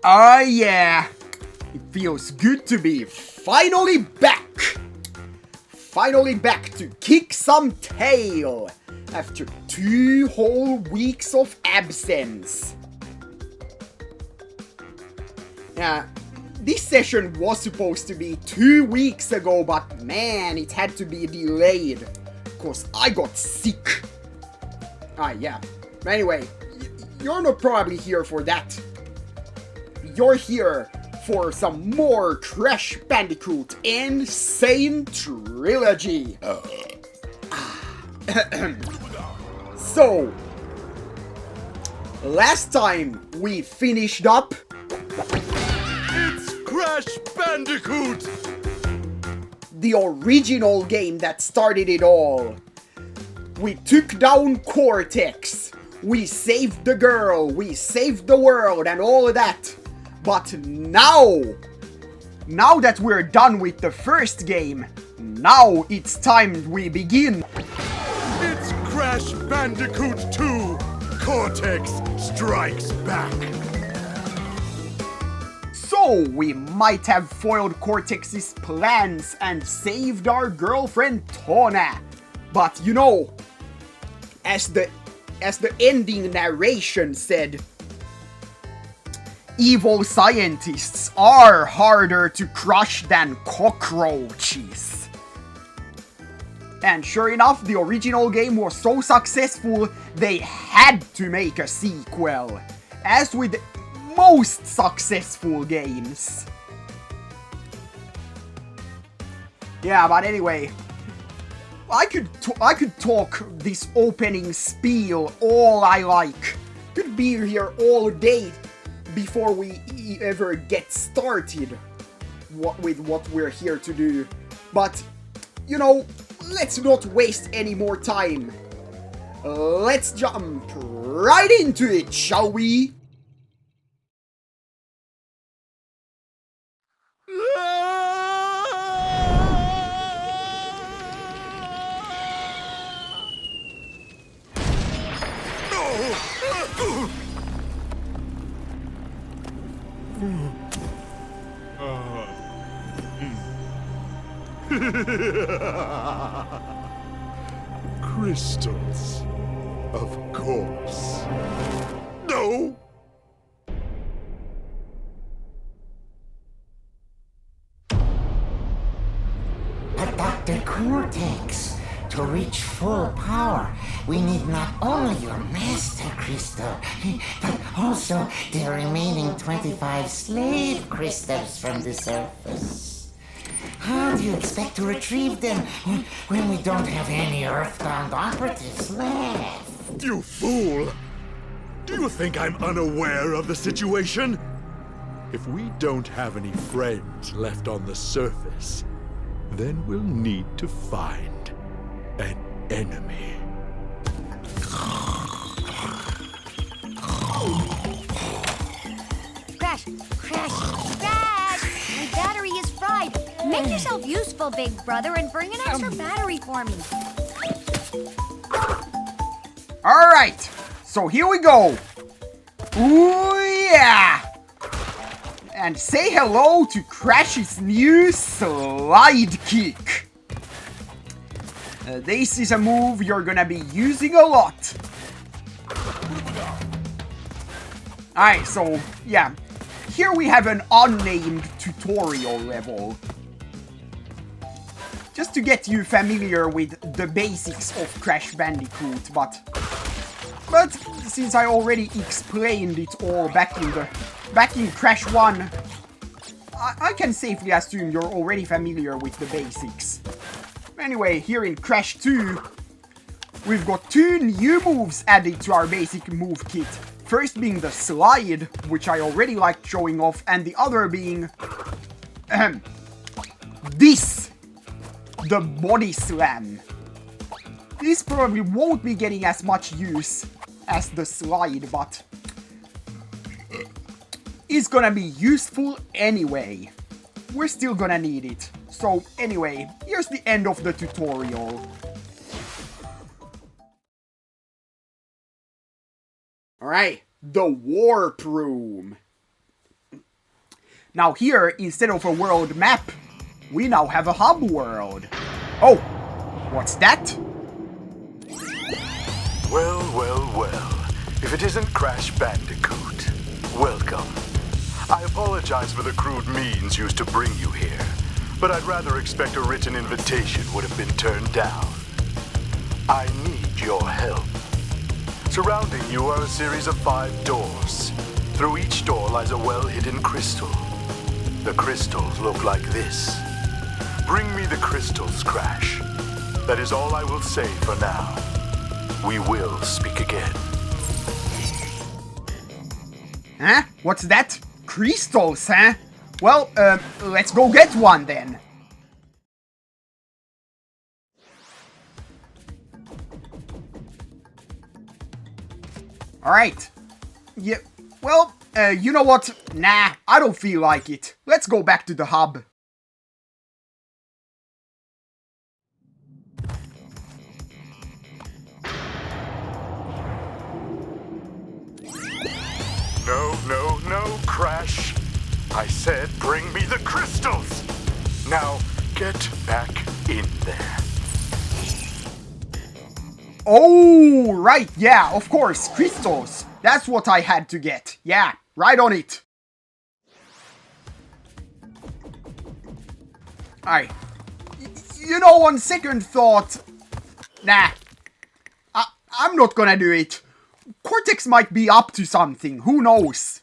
Ah, yeah. It feels good to be finally back. Finally back to kick some tail after 2 whole weeks of absence. Yeah, this session was supposed to be 2 weeks ago, but man, it had to be delayed because I got sick. Ah, yeah. Anyway, you're not probably here for that. You're here for some more Crash Bandicoot and Sane Trilogy. So, last time we finished up... It's Crash Bandicoot! The original game that started it all. We took down Cortex. We saved the girl. We saved the world and all of that. But now that we're done with the first game, now it's time we begin. It's Crash Bandicoot 2! Cortex strikes back! So, we might have foiled Cortex's plans and saved our girlfriend Tona. But you know, as the ending narration said, evil scientists are harder to crush than cockroaches. And sure enough, the original game was so successful, they had to make a sequel. As with most successful games. Yeah, but anyway, I could talk this opening spiel all I like. Could be here all day before we ever get started with what we're here to do. But, you know, let's not waste any more time. Let's jump right into it, shall we? Crystals, of course. No! But Dr. Cortex, to reach full power, we need not only your Master Crystal, but also the remaining 25 slave crystals from the surface. How do you expect to retrieve them when we don't have any Earthbound operatives left? You fool! Do you think I'm unaware of the situation? If we don't have any friends left on the surface, then we'll need to find an enemy. Crash! My battery is fried. Make yourself useful, big brother, and bring an extra battery for me. Alright, so here we go. Ooh yeah! And say hello to Crash's new slide kick. This is a move you're gonna be using a lot. Alright, so yeah. Here we have an unnamed tutorial level. Just to get you familiar with the basics of Crash Bandicoot, but since I already explained it all back in Crash 1, I can safely assume you're already familiar with the basics. Anyway, here in Crash 2, we've got 2 new moves added to our basic move kit. First being the slide, which I already liked showing off, and the other being this, the body slam. This probably won't be getting as much use as the slide, but it's gonna be useful anyway. We're still gonna need it. So anyway, here's the end of the tutorial. Alright, the warp room. Now here, instead of a world map, we now have a hub world. Oh, what's that? Well, well, well. If it isn't Crash Bandicoot, welcome. I apologize for the crude means used to bring you here, but I'd rather expect a written invitation would have been turned down. I need your help. Surrounding you are a series of 5 doors. Through each door lies a well-hidden crystal. The crystals look like this. Bring me the crystals, Crash. That is all I will say for now. We will speak again. Huh? What's that? Crystals, huh? Well, let's go get one then. Alright. Yeah, well, you know what? Nah, I don't feel like it. Let's go back to the hub. No, no, no, Crash. I said bring me the crystals. Now, get back in there. Oh, right, yeah, of course, crystals. That's what I had to get. Yeah, right on it. Alright. You know, on second thought, nah. I'm not gonna do it. Cortex might be up to something, who knows?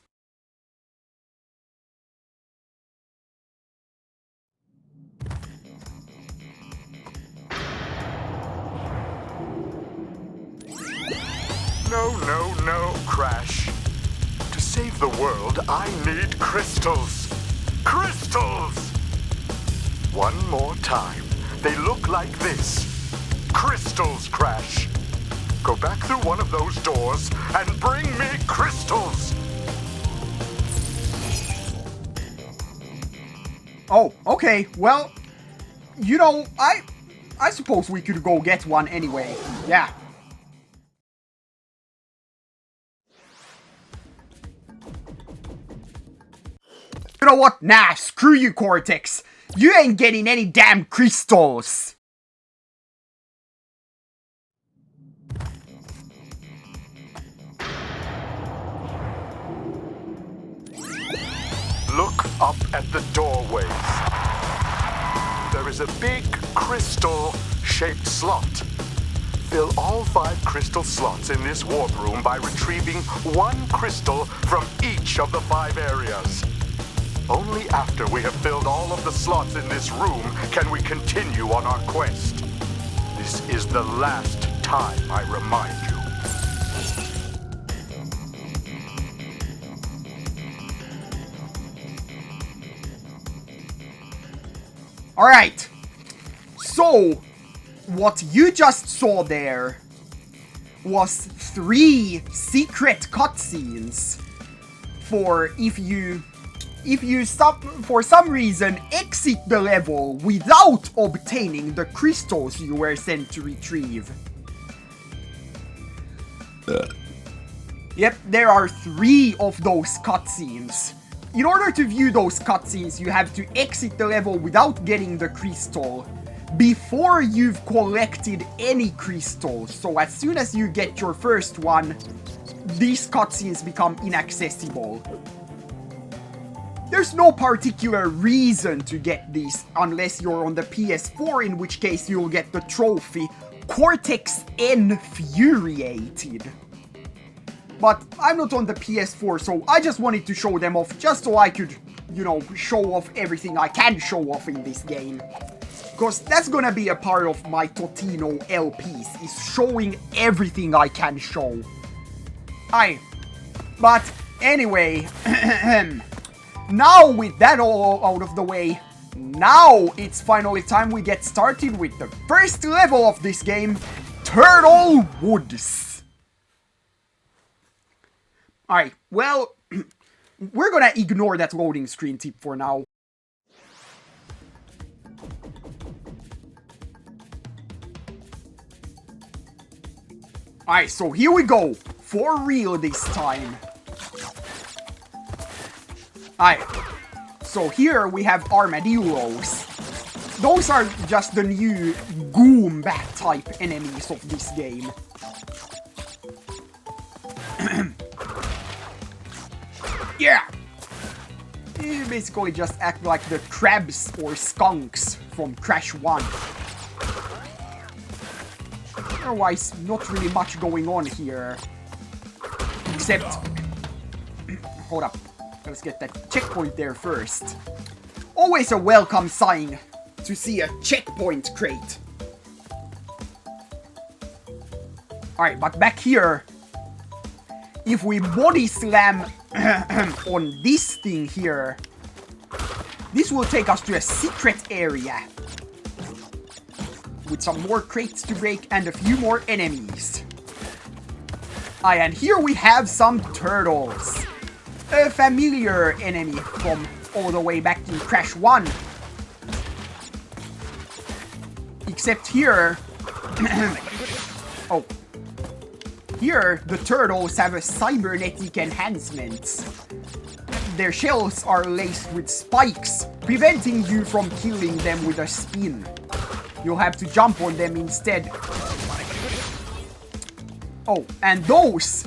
No, no, no, Crash. To save the world, I need crystals. Crystals! One more time. They look like this. Crystals, Crash. Go back through one of those doors and bring me crystals. Oh, okay, well, you know, I suppose we could go get one anyway. Yeah. You know what? Nah, screw you, Cortex. You ain't getting any damn crystals. Look up at the doorways. There is a big crystal-shaped slot. Fill all 5 crystal slots in this warp room by retrieving 1 crystal from each of the 5 areas. Only after we have filled all of the slots in this room can we continue on our quest. This is the last time I remind you. Alright. So, what you just saw there was 3 secret cutscenes for if you for some reason exit the level without obtaining the crystals you were sent to retrieve. Yep, there are 3 of those cutscenes. In order to view those cutscenes, you have to exit the level without getting the crystal before you've collected any crystals. So as soon as you get your first one, these cutscenes become inaccessible. There's no particular reason to get these unless you're on the PS4, in which case you'll get the trophy Cortex Infuriated. But I'm not on the PS4, so I just wanted to show them off just so I could, you know, show off everything I can show off in this game. Because that's gonna be a part of my Totino LPs, is showing everything I can show. But anyway, now with that all out of the way, now it's finally time we get started with the first level of this game, Turtle Woods. Alright, well, we're gonna ignore that loading screen tip for now. Alright, so here we go. For real this time. Alright. So here we have armadillos. Those are just the new Goombat type enemies of this game. Yeah! You basically just act like the crabs or skunks from Crash 1. Otherwise, not really much going on here. Except... Hold up. Let's get that checkpoint there first. Always a welcome sign to see a checkpoint crate. Alright, but back here, if we body slam on this thing here, this will take us to a secret area with some more crates to break and a few more enemies. And here we have some turtles. A familiar enemy from all the way back in Crash 1. Except here... oh. Here, the turtles have a cybernetic enhancement. Their shells are laced with spikes, preventing you from killing them with a spin. You'll have to jump on them instead. Oh, and those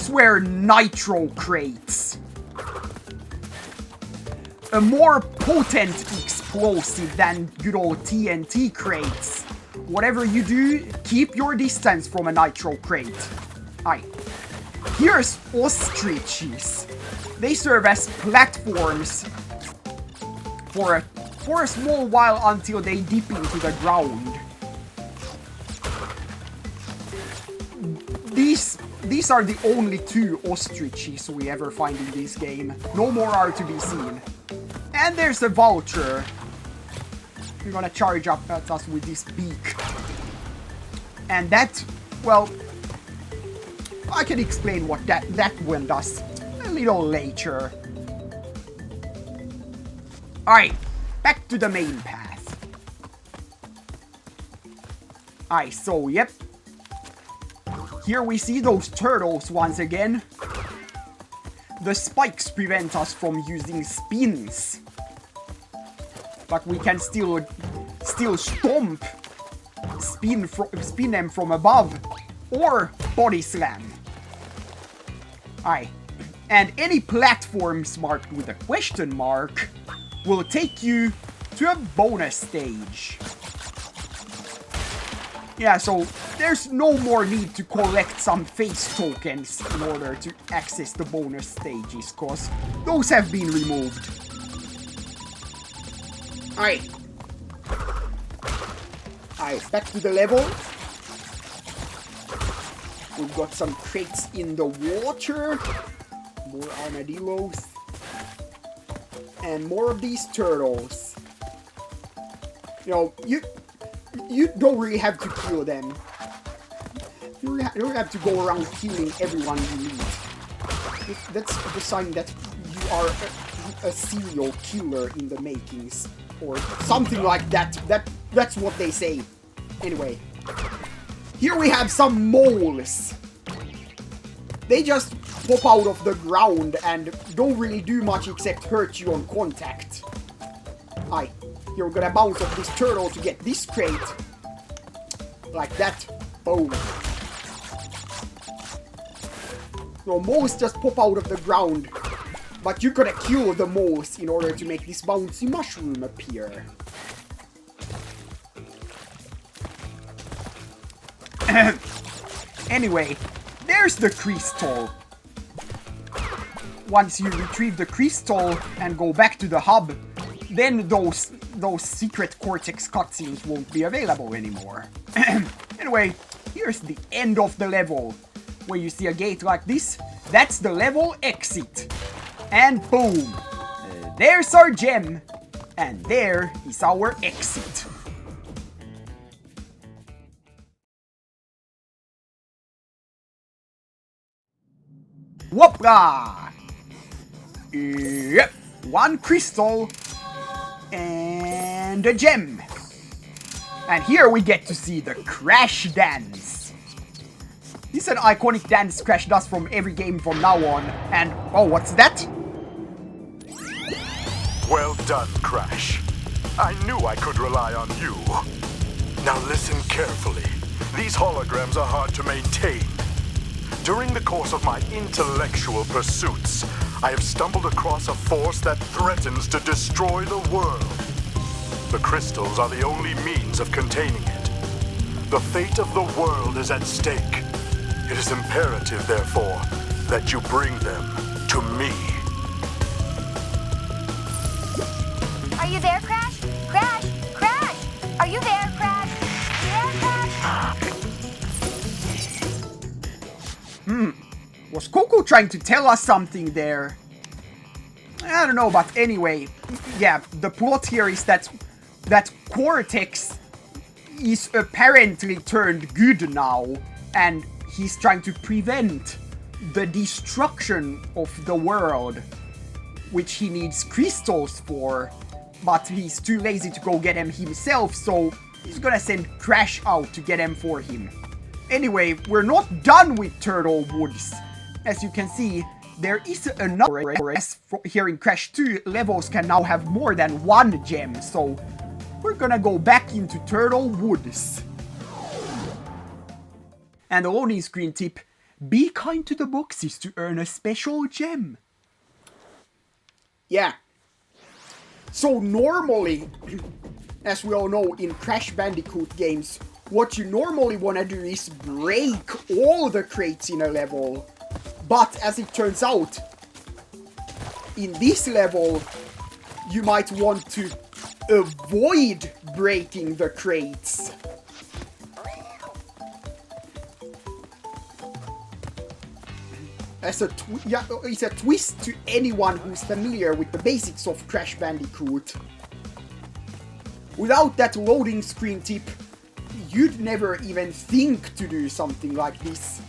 were nitro crates. A more potent explosive than good old TNT crates. Whatever you do, keep your distance from a nitro crate. Aye. Here's ostriches. They serve as platforms for a small while until they dip into the ground. These are the only two ostriches we ever find in this game. No more are to be seen. And there's a vulture. You're gonna charge up at us with this beak. And that, well, I can explain what that one does a little later. Alright, back to the main path. Alright, so yep. Here we see those turtles once again. The spikes prevent us from using spins. But we can still stomp, spin them from above, or body slam. Aye. And any platforms marked with a question mark will take you to a bonus stage. Yeah, so there's no more need to collect some face tokens in order to access the bonus stages, cause those have been removed. Alright. Alright, back to the level. We've got some crates in the water. More armadillos. And more of these turtles. You know, you don't really have to kill them. You don't have to go around killing everyone you meet. That's the sign that you are a serial killer in the makings. Or something like that. That's what they say. Anyway. Here we have some moles. They just pop out of the ground and don't really do much except hurt you on contact. Aye. Here we're gonna bounce off this turtle to get this crate. Like that. Boom. So moles just pop out of the ground. But you gotta kill the moles in order to make this bouncy mushroom appear. Anyway, there's the crystal. Once you retrieve the crystal and go back to the hub, then those secret Cortex cutscenes won't be available anymore. Anyway, here's the end of the level. When you see a gate like this, that's the level exit. And boom! There's our gem! And there is our exit. Whoopla! Yep, one crystal and a gem. And here we get to see the Crash Dance. This is an iconic dance Crash does from every game from now on. And, oh, what's that? done, Crash. I knew I could rely on you. Now listen carefully. These holograms are hard to maintain. During the course of my intellectual pursuits, I have stumbled across a force that threatens to destroy the world. The crystals are the only means of containing it. The fate of the world is at stake. It is imperative, therefore, that you bring them to me. Are you there, Crash? Crash! Crash! Are you there, Crash? There, Crash? Was Coco trying to tell us something there? I don't know, but anyway, yeah, the plot here is that Cortex is apparently turned good now, and he's trying to prevent the destruction of the world, which he needs crystals for, but he's too lazy to go get them himself, so he's gonna send Crash out to get them for him. Anyway, we're not done with Turtle Woods. As you can see, there is another here in Crash 2, levels can now have more than one gem, so we're gonna go back into Turtle Woods. And the loading screen tip, be kind to the boxes to earn a special gem. Yeah. So normally, as we all know in Crash Bandicoot games, what you normally want to do is break all the crates in a level. But as it turns out, in this level, you might want to avoid breaking the crates. It's a twist to anyone who's familiar with the basics of Crash Bandicoot. Without that loading screen tip, you'd never even think to do something like this.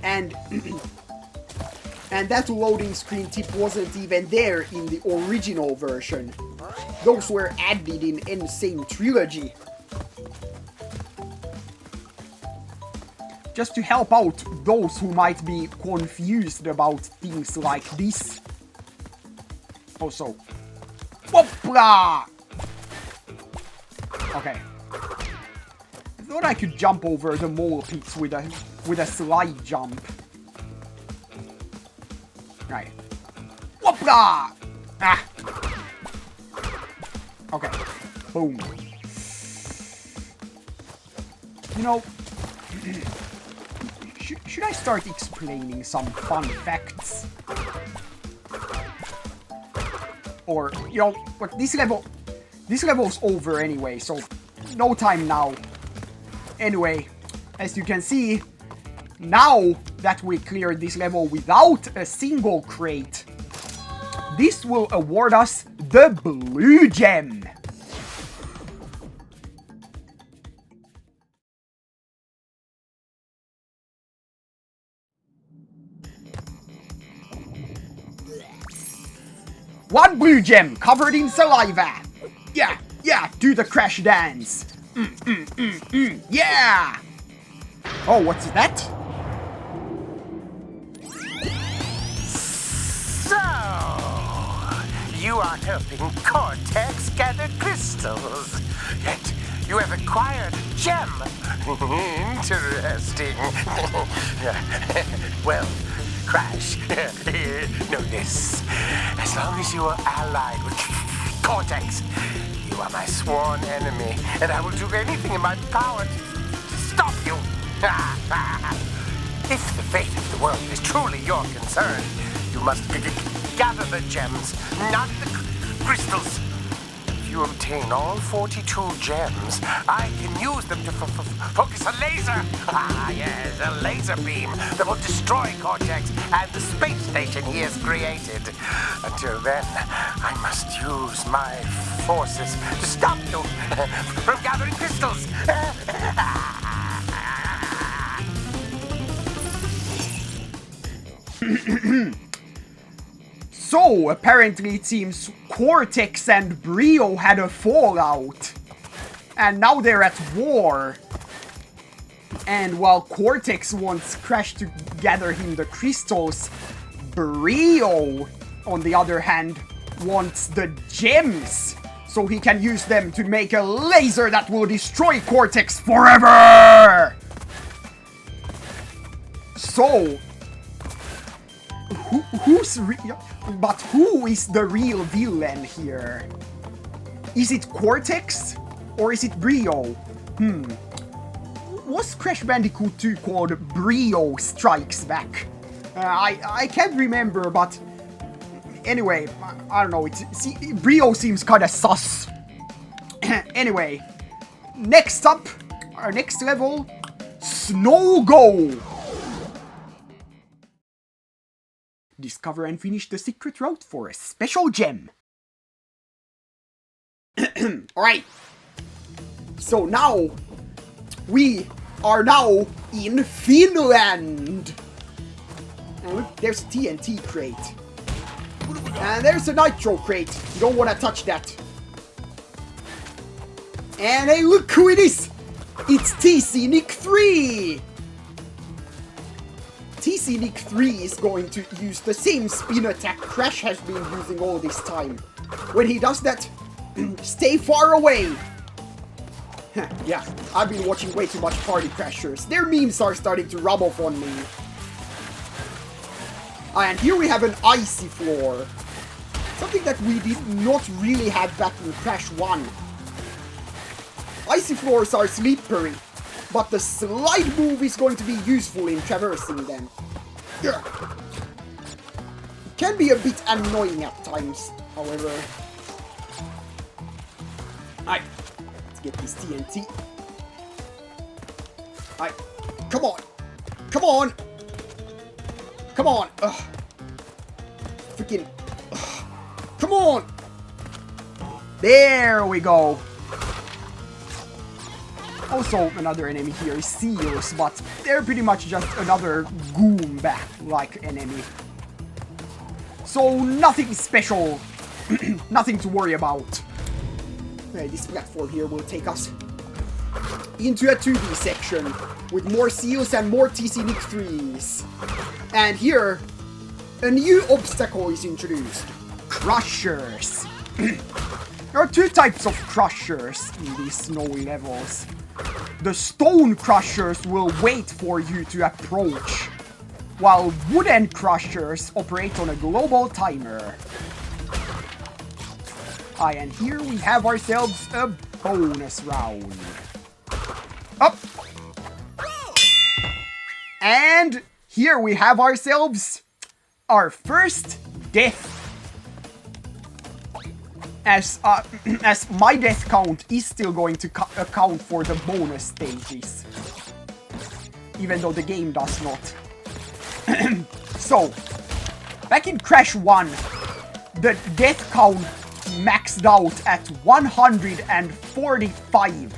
And that loading screen tip wasn't even there in the original version. Those were added in Sane Trilogy. Just to help out those who might be confused about things like this. Also, whoopla! Okay. I thought I could jump over the mole pits with a slide jump. Right. Whoopla! Ah! Okay. Boom. You know, should I start explaining some fun facts? Or, you know, what, this level's over anyway, so no time now. Anyway, as you can see, now that we cleared this level without a single crate, this will award us the blue gem. One blue gem covered in saliva. Yeah, do the Crash dance. Yeah! Oh, what's that? So, you are helping Cortex gather crystals. Yet, you have acquired a gem. Interesting. Well, Crash, know this. As long as you are allied with Cortex, you are my sworn enemy, and I will do anything in my power to stop you. If the fate of the world is truly your concern, you must gather the gems, not the crystals. If you obtain all 42 gems, I can use them to focus a laser. Yes, a laser beam that will destroy Cortex and the space station he has created. Until then, I must use my forces to stop you from gathering crystals. So, apparently it seems Cortex and Brio had a fallout. And now they're at war. And while Cortex wants Crash to gather him the crystals, Brio, on the other hand, wants the gems, so he can use them to make a laser that will destroy Cortex forever! So, who is the real villain here? Is it Cortex? Or is it Brio? Was Crash Bandicoot 2 called Brio Strikes Back? I can't remember, but anyway, I don't know. Brio seems kind of sus. Anyway, next up, our next level, Snow Go. Discover and finish the secret route for a special gem. Alright. So now, we are now in Finland. And look, there's a TNT crate. And there's a Nitro crate. You don't want to touch that. And hey, look who it is! It's TC Nick 3! TC Nick 3 is going to use the same spin attack Crash has been using all this time. When he does that, stay far away! Yeah, I've been watching way too much Party Crashers. Their memes are starting to rub off on me. And here we have an icy floor. Something that we did not really have back in Crash 1. Icy floors are slippery, but the slide move is going to be useful in traversing them. It can be a bit annoying at times, however. Alright, let's get this TNT. Alright, come on! Come on! Come on! Ugh. Freaking... Ugh. Come on! There we go! Also, another enemy here is Seals, but they're pretty much just another Goomba-like enemy. So, nothing special. Nothing to worry about. Okay, this platform here will take us into a 2D section with more Seals and more TC Nick 3s. And here, a new obstacle is introduced. Crushers. There are two types of crushers in these snowy levels. The stone crushers will wait for you to approach, while wooden crushers operate on a global timer. And here we have ourselves a bonus round. Up! And here we have ourselves our first death. As my death count is still going to account for the bonus stages. Even though the game does not. So, back in Crash 1, the death count maxed out at 145.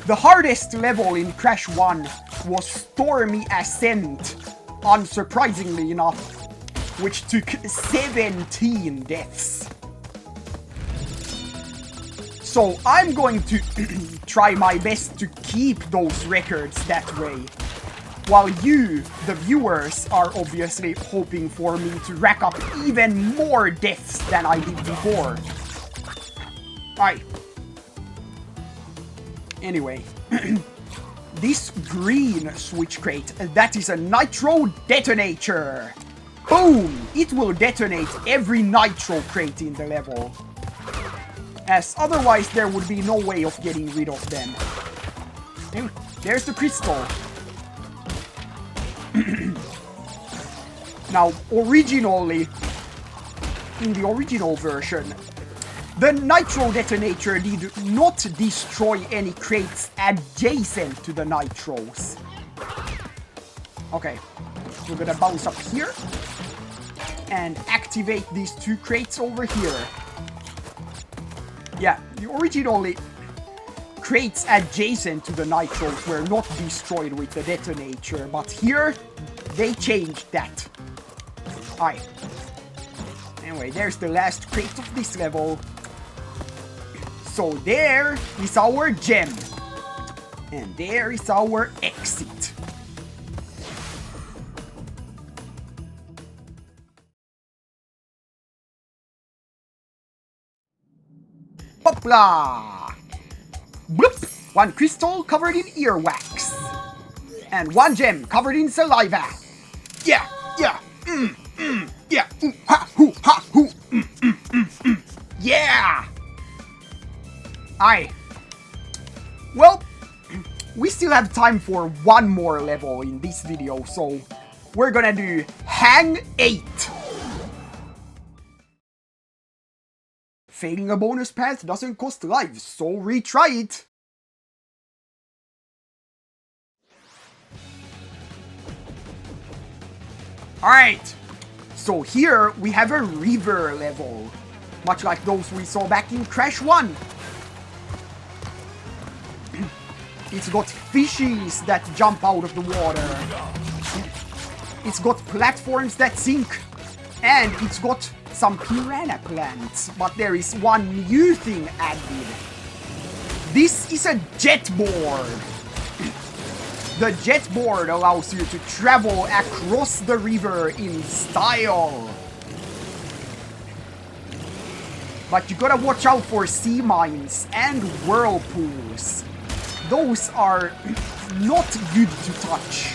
The hardest level in Crash 1 was Stormy Ascent, unsurprisingly enough, which took 17 deaths. So I'm going to try my best to keep those records that way, while you, the viewers, are obviously hoping for me to rack up even more deaths than I did before. Alright. Anyway, this green switch crate, that is a Nitro Detonator. Boom! It will detonate every Nitro crate in the level. As otherwise there would be no way of getting rid of them. There's the crystal. Now, originally, in the original version, the Nitro Detonator did not destroy any crates adjacent to the Nitros. Okay, we're gonna bounce up here and activate these two crates over here. Yeah, originally, crates adjacent to the Nitros were not destroyed with the detonator, but here, they changed that. Alright. Anyway, there's the last crate of this level. So there is our gem. And there is our exit. Whoopla! Bloop! 1 crystal covered in earwax. And 1 gem covered in saliva. Yeah, yeah, yeah, ha, hoo, ha, hoo, yeah! Aye. Well, we still have time for 1 more level in this video, so we're gonna do Hang 8. Failing a bonus path doesn't cost lives, so retry it. Alright, so here we have a river level, much like those we saw back in Crash 1. It's got fishies that jump out of the water. It's got platforms that sink. And it's got some piranha plants. But there is one new thing added. This is a jetboard. The jetboard allows you to travel across the river in style. But you gotta watch out for sea mines and whirlpools. Those are not good to touch.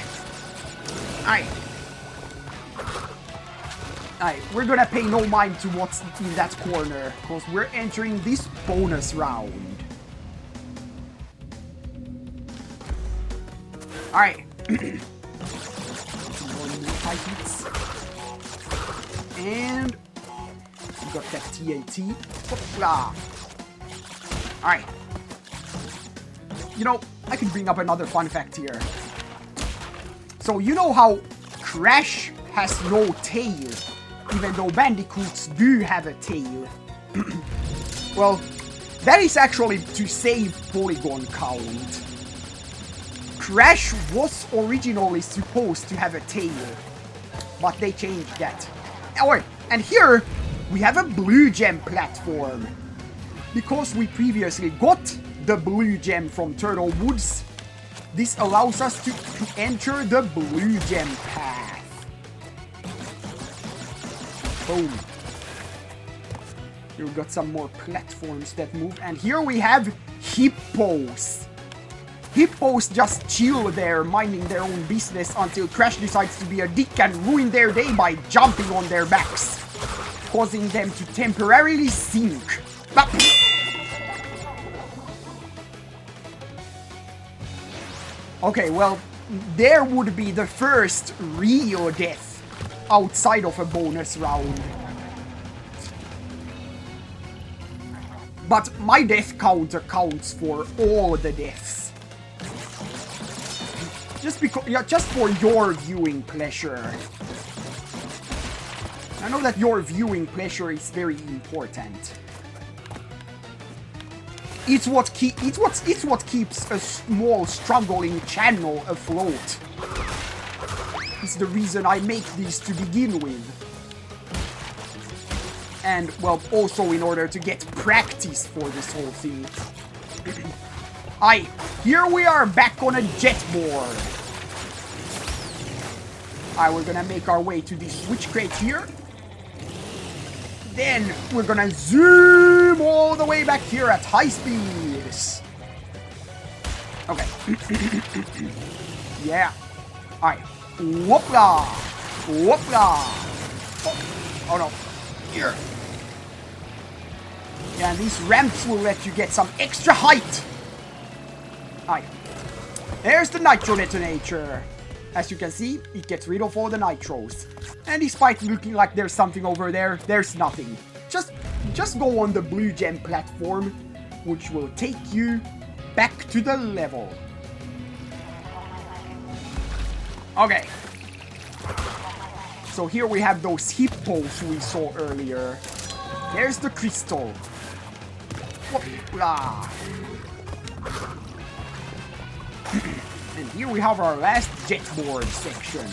Aye, we're gonna pay no mind to what's in that corner, because we're entering this bonus round. Alright. Some more multi-hits. And we got that TAT. Hoopla. Alright. You know, I could bring up another fun fact here. So you know how Crash has no tail, even though Bandicoots do have a tail? Well, that is actually to save polygon count. Crash was originally supposed to have a tail, but they changed that. Oh, and here we have a blue gem platform. Because we previously got the blue gem from Turtle Woods, this allows us to enter the blue gem path. Boom. Here we got some more platforms that move, and here we have hippos. Hippos just chill there, minding their own business until Crash decides to be a dick and ruin their day by jumping on their backs, causing them to temporarily sink. Okay, well, there would be the first real death outside of a bonus round. But my death counter counts for all the deaths. Just for your viewing pleasure. I know that your viewing pleasure is very important. It's what keeps a small struggling channel afloat. It's the reason I make these to begin with. And, well, also in order to get practice for this whole thing. Here we are back on a jetboard. We're gonna make our way to this switch crate here. Then we're gonna zoom all the way back here at high speeds. Okay. Yeah. Alright. Whoopla! Whoopla! Oh no. Here. Yeah, and these ramps will let you get some extra height. Alright. There's the nitro detonator. As you can see, it gets rid of all the nitros. And despite looking like there's something over there, there's nothing. Just go on the blue gem platform, which will take you back to the level. Okay. So here we have those hippos we saw earlier. There's the crystal. Whoopla. And here we have our last jetboard section.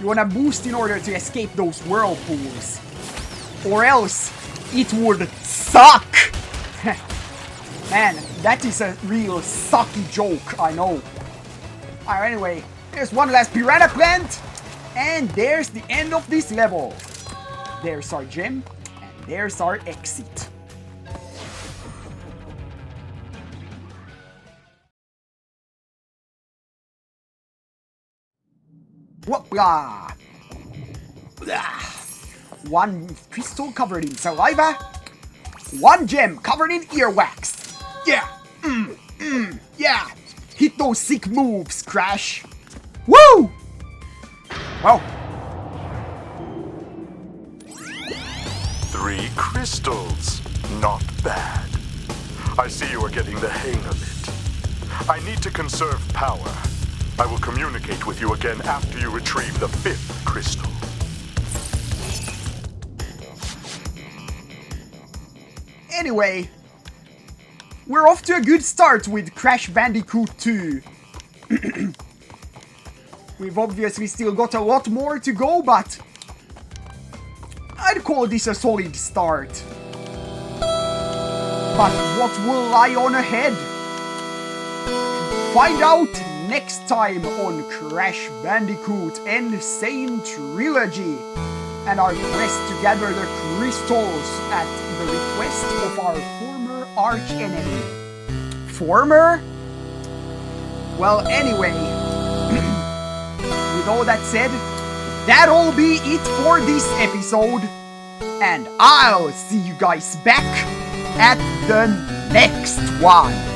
You wanna boost in order to escape those whirlpools. Or else, it would suck! Man, that is a real sucky joke, I know. Alright, anyway, there's one last piranha plant. And there's the end of this level. There's our gem, and there's our exit. Whoopla! One crystal covered in saliva. One gem covered in earwax. Yeah! Yeah! Hit those sick moves, Crash! Woo! Wow. 3 crystals. Not bad. I see you are getting the hang of it. I need to conserve power. I will communicate with you again after you retrieve the 5th crystal. Anyway, we're off to a good start with Crash Bandicoot 2. We've obviously still got a lot more to go, but I'd call this a solid start. But what will lie on ahead? Find out next time on Crash Bandicoot and Sane Trilogy, and our quest to gather the crystals at the request of our former arch-enemy. Former? Well, anyway, with all that said, that'll be it for this episode, and I'll see you guys back at the next one.